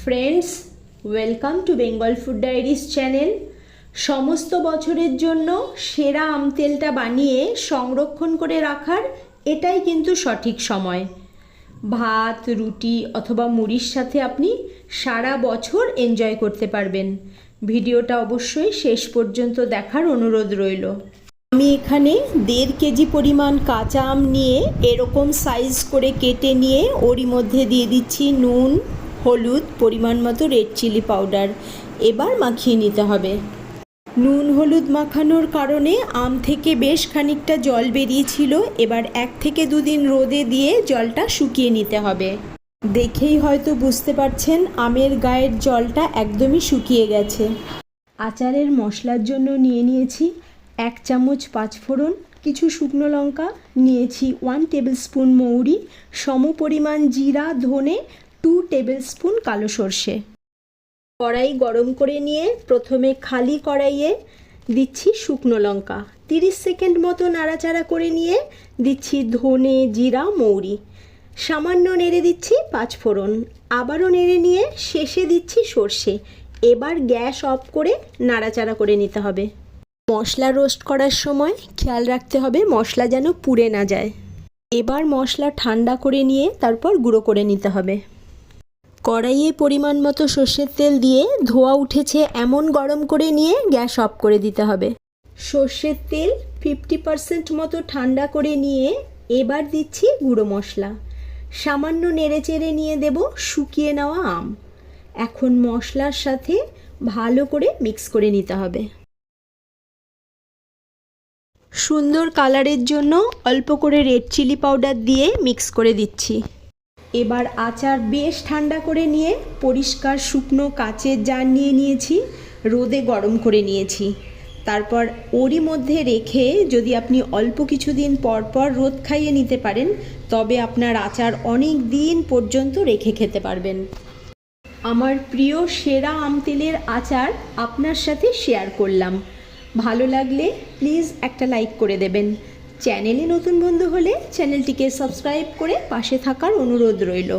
Friends, welcome to Bengal food diaries channel. সমস্ত বছরের জন্য সেরা আম তেলটা বানিয়ে সংরক্ষণ করে রাখার এটাই কিন্তু সঠিক সময়। ভাত, রুটি অথবা মুড়ির সাথে আপনি সারা বছর এনজয় করতে পারবেন। ভিডিওটা অবশ্যই শেষ পর্যন্ত দেখার অনুরোধ রইল। আমি এখানে 1.5 কেজি পরিমাণ কাঁচা আম নিয়ে এরকম সাইজ করে কেটে নিয়ে ওরই মধ্যে দিয়ে দিচ্ছি নুন, হলুদ, পরিমাণ মতো রেড চিলি পাউডার। এবার মাখিয়ে নিতে হবে। নুন হলুদ মাখানোর কারণে আম থেকে বেশ খানিকটা জল বেরিয়েছিল। এবার 1 থেকে 2 দিন রোদে দিয়ে জলটা শুকিয়ে নিতে হবে। দেখেই হয়তো বুঝতে পারছেন আমের গায়ের জলটা একদমই শুকিয়ে গেছে। আচারের মশলার জন্য নিয়েছি 1 চামচ 5 ফোড়ন, কিছু শুকনো লঙ্কা, নিয়েছি 1 টেবিল স্পুন মৌরি, সমপরিমাণ জিরা, ধনে, 2 টেবিল স্পুন কালো সর্ষে। কড়াই গরম করে নিয়ে প্রথমে খালি কড়াইয়ে দিচ্ছি শুকনো লঙ্কা, 30 সেকেন্ড মতো নাড়াচাড়া করে নিয়ে দিচ্ছি ধনে, জিরা, মৌরি, সামান্য নেড়ে দিচ্ছি 5 ফোড়ন, আবারও নেড়ে নিয়ে শেষে দিচ্ছি সর্ষে। এবার গ্যাস অফ করে নাড়াচাড়া করে নিতে হবে। মশলা রোস্ট করার সময় খেয়াল রাখতে হবে মশলা যেন পুড়ে না যায়। এবার মশলা ঠান্ডা করে নিয়ে তারপর গুঁড়ো করে নিতে হবে। কড়াইয়ে পরিমাণ মতো সর্ষের তেল দিয়ে ধোঁয়া উঠেছে এমন গরম করে নিয়ে গ্যাস অফ করে দিতে হবে। সর্ষের তেল 50% মতো ঠান্ডা করে নিয়ে এবার দিচ্ছি গুঁড়ো মশলা, সামান্য নেড়েচেড়ে নিয়ে দেব শুকিয়ে নেওয়া আম। এখন মশলার সাথে ভালো করে মিক্স করে নিতে হবে। সুন্দর কালারের জন্য অল্প করে রেড চিলি পাউডার দিয়ে মিক্স করে দিচ্ছি। এবার আচার বেশ ঠান্ডা করে নিয়ে পরিষ্কার শুকনো কাচের জার নিয়ে নিয়েছি, রোদে গরম করে নিয়েছি। তারপর ওরই মধ্যে রেখে যদি আপনি অল্প কিছুদিন পর পর রোদ খাইয়ে নিতে পারেন তবে আপনার আচার অনেক দিন পর্যন্ত রেখে খেতে পারবেন। আমার প্রিয় সেরা আম তেলের আচার আপনার সাথে শেয়ার করলাম। ভালো লাগলে প্লিজ একটা লাইক করে দেবেন। চ্যানেলে নতুন বন্ধু হলে চ্যানেলটিকে সাবস্ক্রাইব করে পাশে থাকার অনুরোধ রইল।